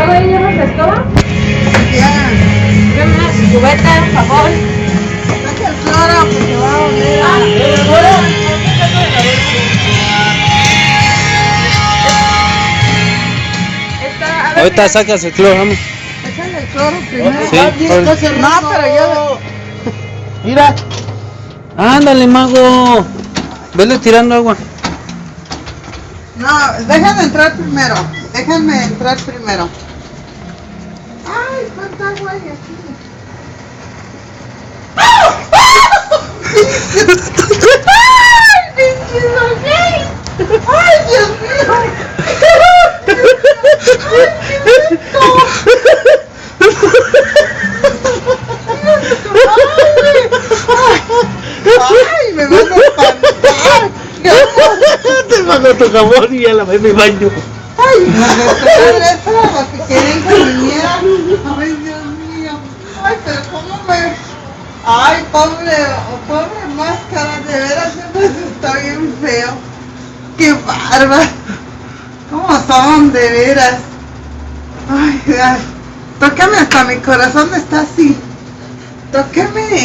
¿Todavía llevas la escoba? Ya. Dame una cubeta, por favor. Saca el cloro porque va a oler a... Ahorita sacas el cloro, vamos. Échale el cloro primero. Sí, No, pero yo... Mira. Ándale, mago. Vele tirando agua. No, déjame entrar primero. Déjame entrar primero. Ay, cuánta agua hay aquí. ¡Ay, Dios mío! ¡Ay, me van a espantar! Te mando tu jabón y ya la ve mi baño. ¡Ay, no me esperaron eso! Porque querían que viniera. ¡Ay, Dios mío! ¡Ay, pero cómo me... ¡Ay, pobre máscara! De veras, siempre está bien feo. ¡Qué bárbaro! ¿Cómo son, de veras? ¡Ay, ay! Tócame hasta mi corazón está así. Tócame.